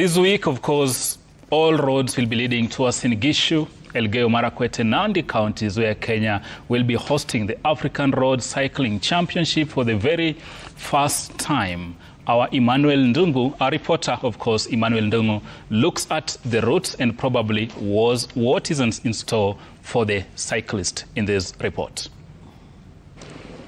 This week, of course, all roads will be leading to Uasin Gishu, Elgeyo Marakwet and Nandi counties, where Kenya will be hosting the African Road Cycling Championship for the very first time. Our Emmanuel Ndungu, our reporter, of course, Emmanuel Ndungu, looks at the routes and probably what is in store for the cyclist in this report.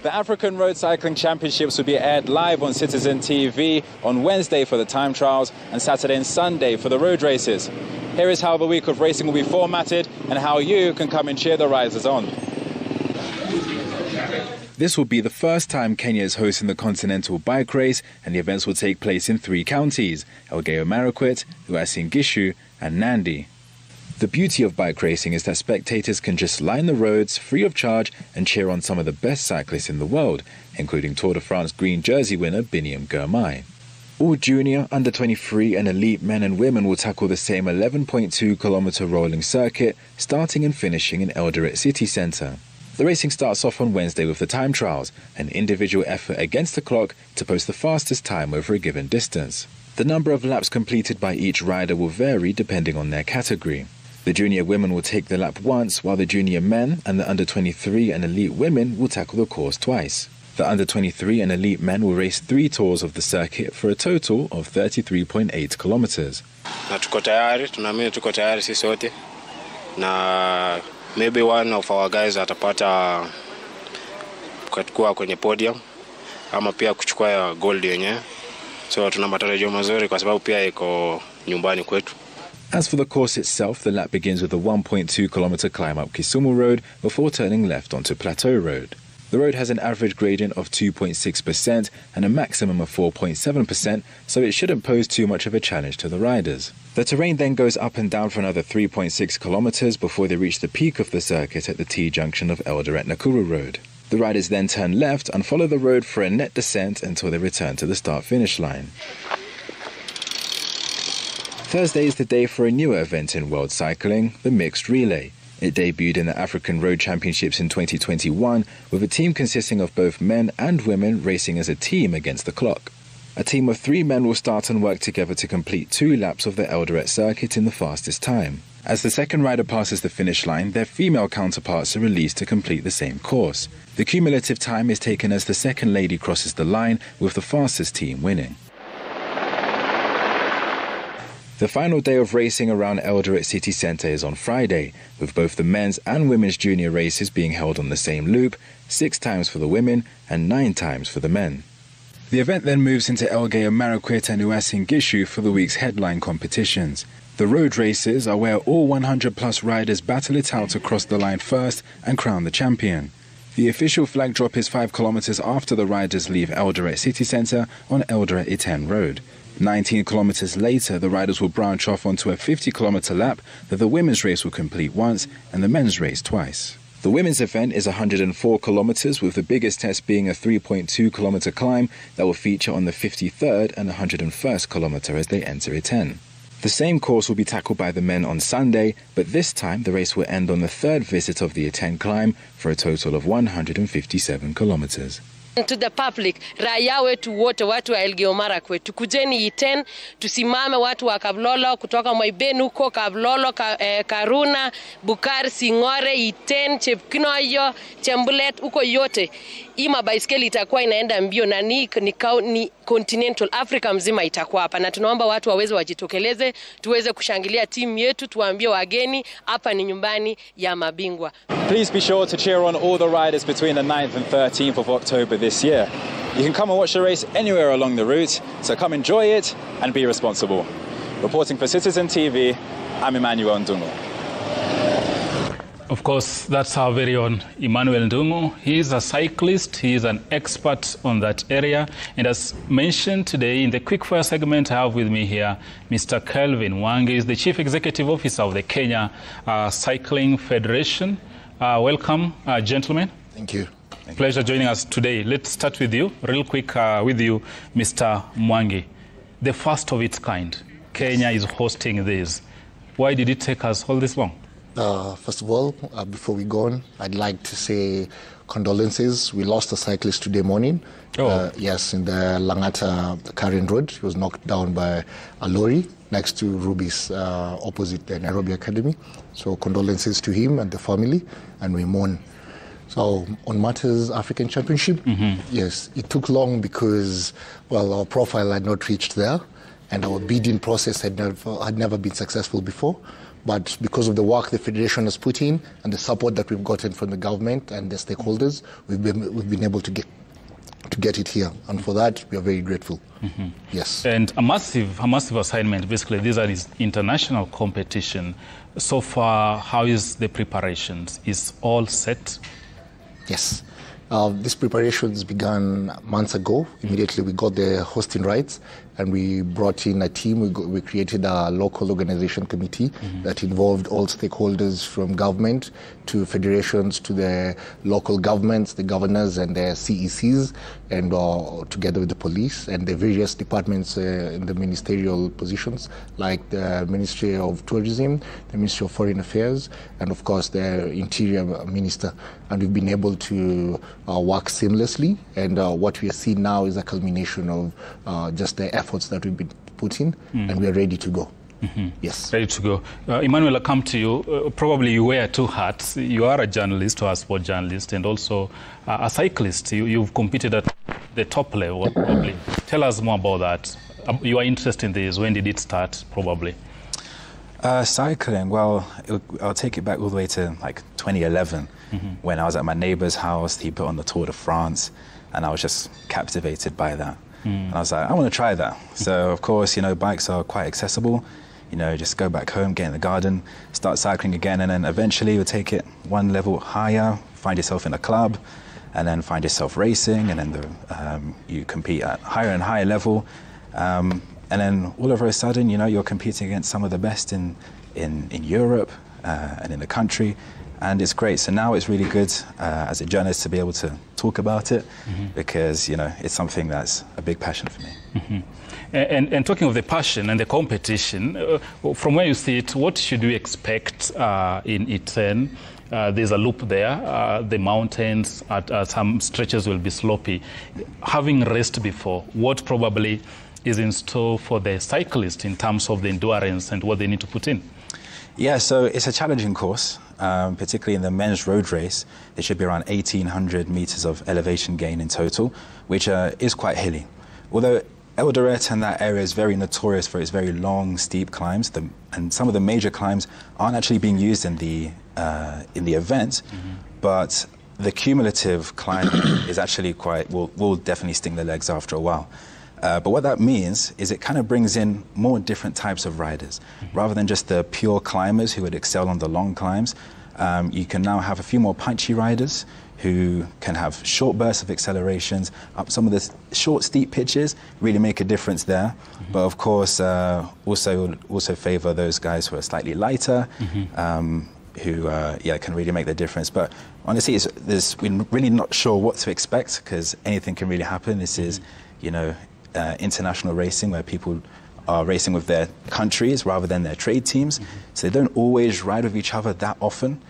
The African Road Cycling Championships will be aired live on Citizen TV on Wednesday for the time trials and Saturday and Sunday for the road races. Here is how the week of racing will be formatted and how you can come and cheer the riders on. This will be the first time Kenya is hosting the Continental Bike Race, and the events will take place in 3 counties: Elgeyo Marakwet, Uasin Gishu and Nandi. The beauty of bike racing is that spectators can just line the roads free of charge and cheer on some of the best cyclists in the world, including Tour de France green jersey winner Biniam Girmay. All junior, under-23 and elite men and women will tackle the same 11.2-kilometre rolling circuit, starting and finishing in Eldoret City Centre. The racing starts off on Wednesday with the time trials, an individual effort against the clock to post the fastest time over a given distance. The number of laps completed by each rider will vary depending on their category. The junior women will take the lap once, while the junior men and the under-23 and elite women will tackle the course twice. The under-23 and elite men will race 3 tours of the circuit for a total of 33.8 kilometers. Na tuko tayari sisi sote. Na maybe one of our guys atapata kuwa kwenye podium ama pia kuchukua gold yenyewe. So tuna matarajio mazuri kwa sababu pia iko nyumbani kwetu. As for the course itself, the lap begins with a 1.2-kilometre climb up Kisumu Road before turning left onto Plateau Road. The road has an average gradient of 2.6% and a maximum of 4.7%, so it shouldn't pose too much of a challenge to the riders. The terrain then goes up and down for another 3.6 kilometres before they reach the peak of the circuit at the T-junction of Eldoret Nakuru Road. The riders then turn left and follow the road for a net descent until they return to the start-finish line. Thursday is the day for a newer event in world cycling, the mixed relay. It debuted in the African Road Championships in 2021 with a team consisting of both men and women racing as a team against the clock. A team of 3 men will start and work together to complete 2 laps of the Eldoret circuit in the fastest time. As the second rider passes the finish line, their female counterparts are released to complete the same course. The cumulative time is taken as the second lady crosses the line, with the fastest team winning. The final day of racing around Eldoret City Centre is on Friday, with both the men's and women's junior races being held on the same loop, 6 times for the women and 9 times for the men. The event then moves into Elgeyo Marakwet and Uasin Gishu for the week's headline competitions. The road races are where all 100-plus riders battle it out to cross the line first and crown the champion. The official flag drop is 5 kilometres after the riders leave Eldoret City Centre on Eldoret Iten Road. 19 kilometres later, the riders will branch off onto a 50-kilometre lap that the women's race will complete once and the men's race twice. The women's event is 104 kilometres, with the biggest test being a 3.2-kilometre climb that will feature on the 53rd and 101st kilometre as they enter Iten. The same course will be tackled by the men on Sunday, but this time the race will end on the 3rd visit of the Iten climb for a total of 157 kilometres. To the public, raia wetu wote, watu wa Elgeyo Marakwet, tukujeni Iten, tusimame watu wa Kablolo, kutoka Moibenu huko Kablolo, Karuna, Bukari, Sing'ore, Iten, Chepkinoyo, Chembulet, huko yote. Hii mabaiskeli itakuwa inaenda mbio na ni Continental Africa mzima itakuwa hapa, na tunaomba watu waweze wajitokeleze, tuweze kushangilia timu yetu, tuwaambie wageni hapa ni nyumbani ya mabingwa. Please be sure to cheer on all the riders between the 9th and 13th of October this year. You can come and watch the race anywhere along the route, so come enjoy it and be responsible. Reporting for Citizen TV, I'm Emmanuel Ndungu. Of course, that's our very own Emmanuel Ndungu. He is a cyclist, he is an expert on that area. And as mentioned today in the quickfire segment, I have with me here Mr. Kelvin Mwangi, is the Chief Executive Officer of the Kenya Cycling Federation. Welcome, gentlemen. Thank you. Pleasure joining us today. Let's start with you, real quick with you, Mr. Mwangi. The first of its kind, Kenya is hosting this. Why did it take us all this long? First of all, before we go on, I'd like to say condolences. We lost a cyclist today morning. Yes, in the Langata Karen Road. He was knocked down by a lorry. next to Ruby's, opposite the Nairobi Academy. So condolences to him and the family, and we mourn. So on matters African Championship, yes, it took long because, well, our profile had not reached there, and our bidding process had never been successful before. But because of the work the Federation has put in and the support that we've gotten from the government and the stakeholders, we've been able to get it here. And for that, we are very grateful. Yes. And a massive assignment, basically. These are international competition. So far, how is the preparations? Is all set? Yes. These preparations began months ago. Immediately we got the hosting rights, and we brought in a team. We created a local organization committee that involved all stakeholders from government to federations to the local governments, the governors and the CECs, and together with the police and the various departments in the ministerial positions, like the Ministry of Tourism, the Ministry of Foreign Affairs, and of course the Interior Minister. And we've been able to work seamlessly, and what we are seeing now is a culmination of just the efforts that we've been putting, and we are ready to go. Yes. Ready to go. Emmanuel, I'll come to you. Probably you wear two hats. You are a journalist or a sport journalist, and also a cyclist. You've competed at the top level, probably. Tell us more about that. You are interested in this. When did it start, probably? Cycling, well, I'll take it back all the way to like 2011, when I was at my neighbor's house. He put on the Tour de France, and I was just captivated by that. And I was like, I want to try that. So, of course, you know, bikes are quite accessible. You know, just go back home, get in the garden, start cycling again, and then eventually you'll take it one level higher, find yourself in a club, and then find yourself racing, and then you compete at higher and higher level. And then all of a sudden, you know, you're competing against some of the best in Europe and in the country, and it's great. So now it's really good as a journalist to be able to talk about it, because, you know, it's something that's a big passion for me. And talking of the passion and the competition, from where you see it, what should we expect in Iten? There's a loop there. The mountains at some stretches will be sloppy. Having raced before, what probably is in store for the cyclist in terms of the endurance and what they need to put in? Yeah, so it's a challenging course, particularly in the men's road race. There should be around 1,800 meters of elevation gain in total, which is quite hilly. Although Eldoret and that area is very notorious for its very long, steep climbs, and some of the major climbs aren't actually being used in the event, but the cumulative climb is actually will definitely sting the legs after a while. But what that means is it kind of brings in more different types of riders. Rather than just the pure climbers who would excel on the long climbs, you can now have a few more punchy riders who can have short bursts of accelerations up some of the short, steep pitches, really make a difference there. But of course, also favor those guys who are slightly lighter, who can really make the difference. But honestly, we're really not sure what to expect, because anything can really happen. This is, you know, international racing, where people are racing with their countries rather than their trade teams. So they don't always ride with each other that often.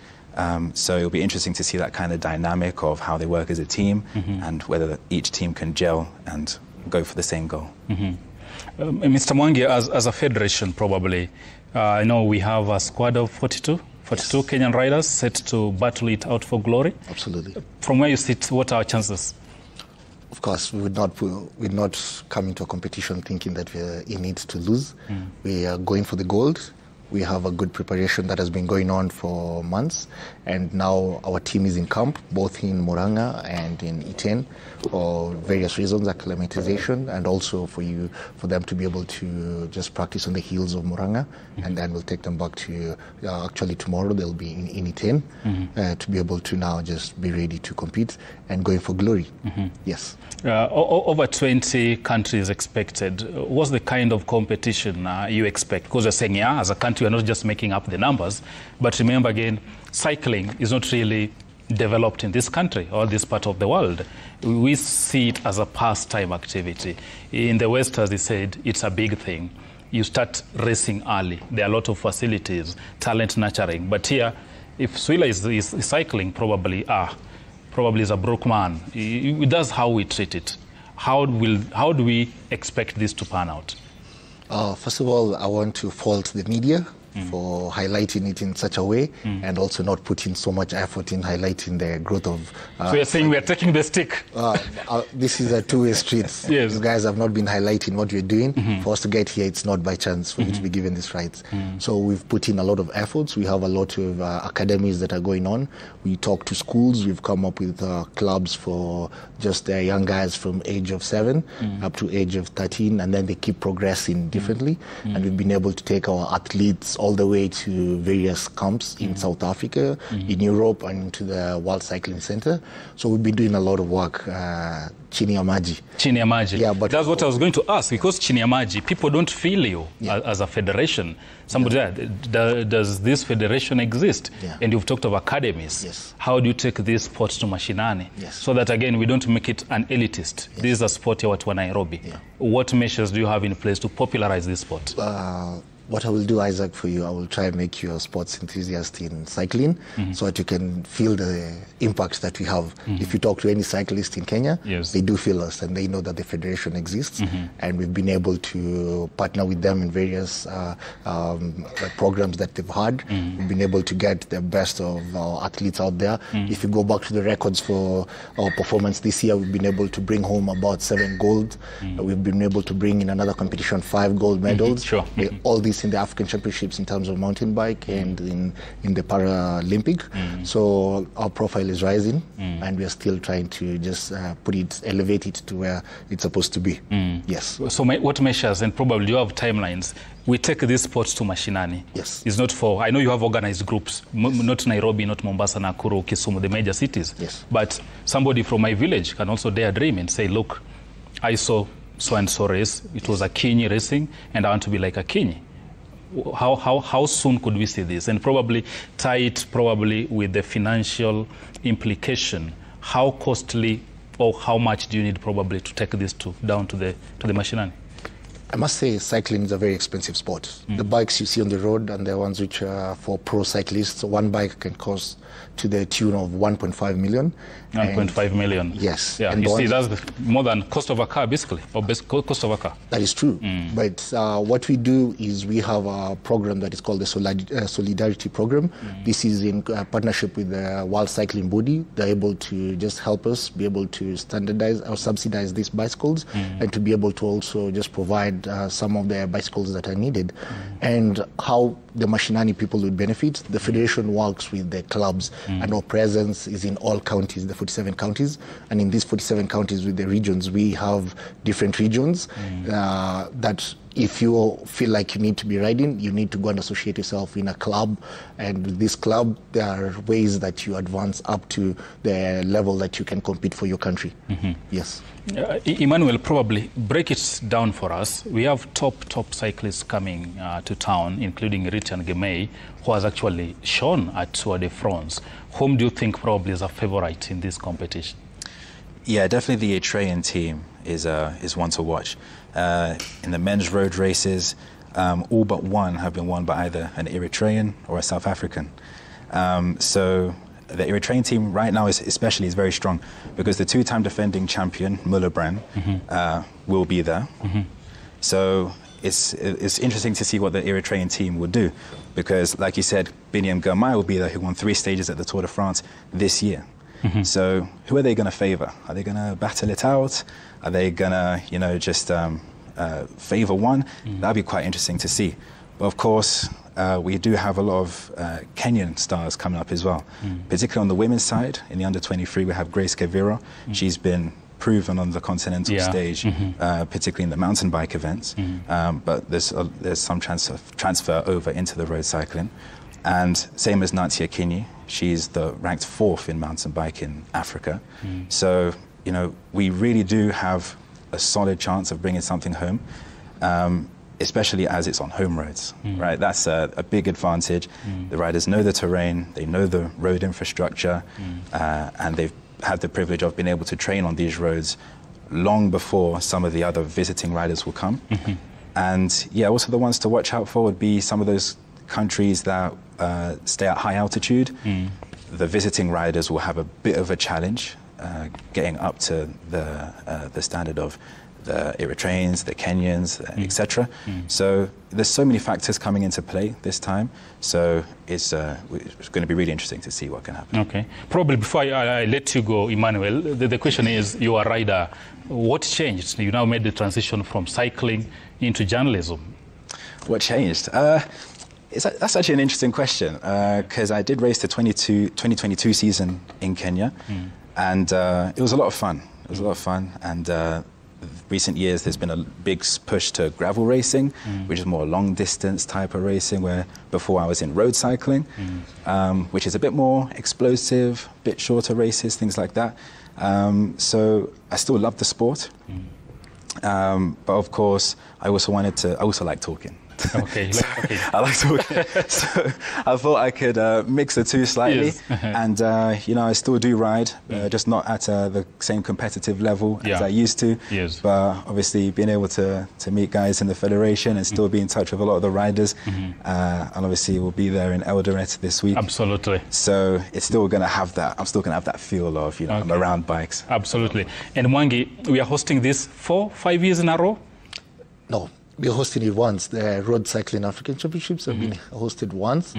So it'll be interesting to see that kind of dynamic of how they work as a team, and whether each team can gel and go for the same goal. Mr. Mwangi, as a federation, probably, I know we have a squad of 42 Kenyan riders set to battle it out for glory. Absolutely. From where you sit, what are our chances? Of course, we would not come into a competition thinking that we're in it to lose. We are going for the gold. We have a good preparation that has been going on for months, and now our team is in camp, both in Murang'a and in Iten, for various reasons, acclimatization, and also for them to be able to just practice on the hills of Murang'a, and then we'll take them back to, actually tomorrow they'll be in Iten, to be able to now just be ready to compete and going for glory. Yes. Over 20 countries expected. What's the kind of competition you expect? Because you're saying, yeah, as a country, we're not just making up the numbers, but remember again, cycling is not really developed in this country or this part of the world. We see it as a pastime activity. In the West, as they said, it's a big thing. You start racing early. There are a lot of facilities, talent nurturing. But here, if Swila is cycling, probably is a broke man. That's how we treat it. How do we expect this to pan out? First of all, I want to fault the media for highlighting it in such a way and also not putting so much effort in highlighting the growth of... so you're saying we are taking the stick? This is a two-way street. Yes. You guys have not been highlighting what we're doing. For us to get here, it's not by chance for you to be given these rights. So we've put in a lot of efforts. We have a lot of academies that are going on. We talk to schools. We've come up with clubs for just young guys from age of 7 up to age of 13, and then they keep progressing differently. And we've been able to take our athletes all the way to various camps in South Africa, in Europe, and to the World Cycling Center. So we've been doing a lot of work. Chini ya maji. Chini ya maji. Yeah, but that's what I was going to ask, because chini ya maji, people don't feel you as a federation. Somebody does this federation exist? And you've talked of academies. Yes. How do you take this sport to mashinani? Yes. So that, again, we don't make it an elitist. This is a sport ya watu wa Nairobi. What measures do you have in place to popularize this sport? What I will do, Isaac, for you, I will try and make you a sports enthusiast in cycling so that you can feel the impact that we have. If you talk to any cyclist in Kenya, they do feel us and they know that the federation exists. And we've been able to partner with them in various programs that they've had. We've been able to get the best of our athletes out there. If you go back to the records for our performance this year, we've been able to bring home about 7 gold. We've been able to bring in another competition 5 gold medals. Sure. All these in the African Championships in terms of mountain bike and in the Paralympic. So our profile is rising and we are still trying to just elevate it to where it's supposed to be. Yes. So what measures, and probably you have timelines, we take these sports to mashinani? Yes. It's not for, I know you have organized groups, not Nairobi, not Mombasa, Nakuru, Kisumu, the major cities. Yes. But somebody from my village can also dare dream and say, look, I saw so-and-so race, it was a Kinyi racing, and I want to be like a Kinyi. How soon could we see this? And probably tie it with the financial implication. How costly or how much do you need probably to take this down to the mashinani? I must say cycling is a very expensive sport. The bikes you see on the road and the ones which are for pro cyclists, one bike can cost to the tune of 1.5 million. 1.5 million. Yes. Yeah, and you see, that's more than cost of a car, basically, or cost of a car. That is true. But what we do is we have a program that is called the Solidarity Program. This is in partnership with the World Cycling Body. They're able to just help us be able to standardize or subsidize these bicycles and to be able to also just provide some of the bicycles that are needed. And how the mashinani people would benefit, the federation works with the clubs and our presence is in all counties, the 47 counties. And in these 47 counties with the regions, we have different regions that if you feel like you need to be riding, you need to go and associate yourself in a club. And with this club, there are ways that you advance up to the level that you can compete for your country. Yes. Emmanuel, probably break it down for us. We have top cyclists coming to town, including Richard Gemay, who has actually shown at Tour de France. Whom do you think probably is a favorite in this competition? Yeah, definitely the Eritrean team is one to watch. In the men's road races, all but one have been won by either an Eritrean or a South African. So the Eritrean team right now is very strong because the 2-time defending champion, Mulabran, will be there. So it's interesting to see what the Eritrean team will do because, like you said, Biniam Girmay will be there, who won 3 stages at the Tour de France this year. So who are they going to favor? Are they going to battle it out? Are they going to, just favor one? That'd be quite interesting to see. But of course, we do have a lot of Kenyan stars coming up as well, particularly on the women's side. In the under-23, we have Grace Kavira. She's been proven on the continental stage, particularly in the mountain bike events. But there's some transfer over into the road cycling. And same as Natia Kinyi, she's ranked 4th in mountain bike in Africa. So, we really do have a solid chance of bringing something home, especially as it's on home roads, right? That's a big advantage. The riders know the terrain, they know the road infrastructure, and they've had the privilege of being able to train on these roads long before some of the other visiting riders will come. And yeah, also the ones to watch out for would be some of those countries that stay at high altitude. The visiting riders will have a bit of a challenge getting up to the standard of the Eritreans, the Kenyans, etc. So there's so many factors coming into play this time. So it's going to be really interesting to see what can happen. Okay. Probably before I let you go, Emmanuel, the question is, you are a rider. What changed? You now made the transition from cycling into journalism. What changed? That's actually an interesting question, because I did race the 2022 season in Kenya, and it was a lot of fun. It was a lot of fun, and recent years there's been a big push to gravel racing, which is more long distance type of racing, where before I was in road cycling, which is a bit more explosive, bit shorter races, things like that. So I still love the sport, but of course I also like talking. Okay. Okay. I like talking. So I thought I could mix the two slightly. Yes. And, you know, I still do ride, just not at the same competitive level as I used to. Yes. But obviously being able to meet guys in the Federation and still be in touch with a lot of the riders. And obviously we'll be there in Eldoret this week. Absolutely. So it's still going to have that, I'm still going to have that feel of, you know, I'm around bikes. Absolutely. And Mwangi, we are hosting this 4-5 years in a row? No. We're hosting it once. The Road Cycling African Championships have been hosted once.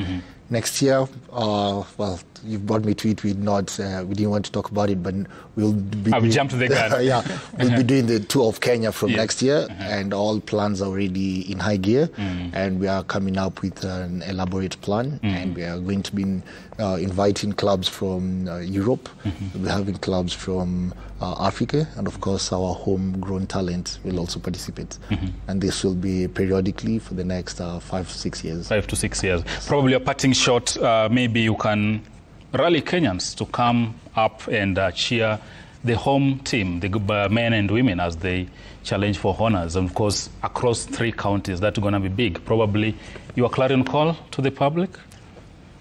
Next year, well, you've brought me to it. We didn't want to talk about it, but we'll be... I've jumped the gun. Yeah, we'll be doing the Tour of Kenya from next year, and all plans are already in high gear, and we are coming up with an elaborate plan, and we are going to be inviting clubs from Europe. We'll be having clubs from Africa, and of course our homegrown talent will also participate. And this will be periodically for the next 5 to 6 years. 5 to 6 years. Probably a parting shot, maybe you can rally Kenyans to come up and cheer the home team, the men and women, as they challenge for honors. And of course, across 3 counties, that's going to be big. Probably your clarion call to the public?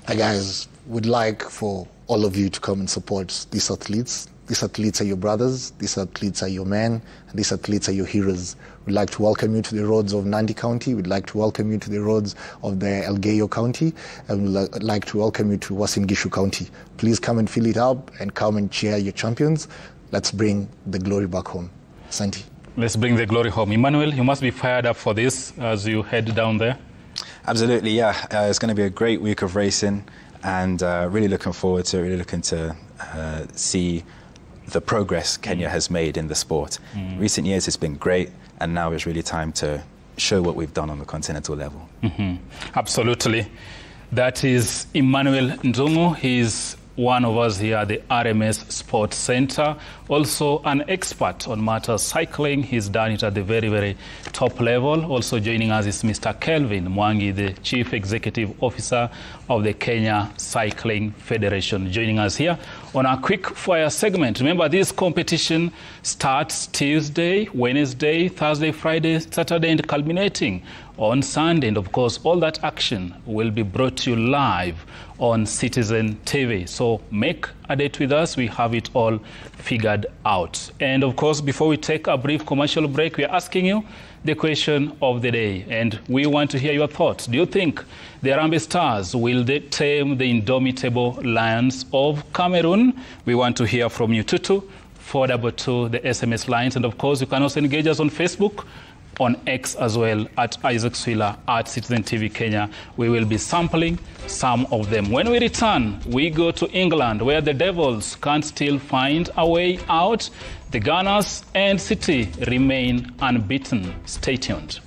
I guys would like for all of you to come and support these athletes. These athletes are your brothers, these athletes are your men, and these athletes are your heroes. We'd like to welcome you to the roads of Nandi County. We'd like to welcome you to the roads of the Elgeyo County. And we'd like to welcome you to Uasin Gishu County. Please come and fill it up and come and cheer your champions. Let's bring the glory back home. Santi. Let's bring the glory home. Emmanuel, you must be fired up for this as you head down there. Absolutely, yeah. It's going to be a great week of racing, and really looking forward to it, really looking to see the progress Kenya has made in the sport. Recent years it's been great, and now it's really time to show what we've done on the continental level. Absolutely. That is Emmanuel Ndungu. He's one of us here at the RMS Sports Center, also an expert on matters cycling. He's done it at the very, very top level. Also joining us is Mr. Kelvin Mwangi, the Chief Executive Officer of the Kenya Cycling Federation, joining us here on our quick fire segment. Remember, this competition starts Tuesday, Wednesday, Thursday, Friday, Saturday, and culminating on Sunday. And of course, all that action will be brought to you live on Citizen TV. So make a date with us. We have it all figured out. And of course, before we take a brief commercial break, we are asking you the question of the day, and we want to hear your thoughts. Do you think the Harambee Stars will tame the indomitable Lions of Cameroon? We want to hear from you. 22422, the SMS lines, and of course, you can also engage us on Facebook, on X as well, at Isaac Swiller, at Citizen TV Kenya. We will be sampling some of them. When we return, we go to England, where the Devils can't still find a way out. The Gunners and City remain unbeaten. Stay tuned.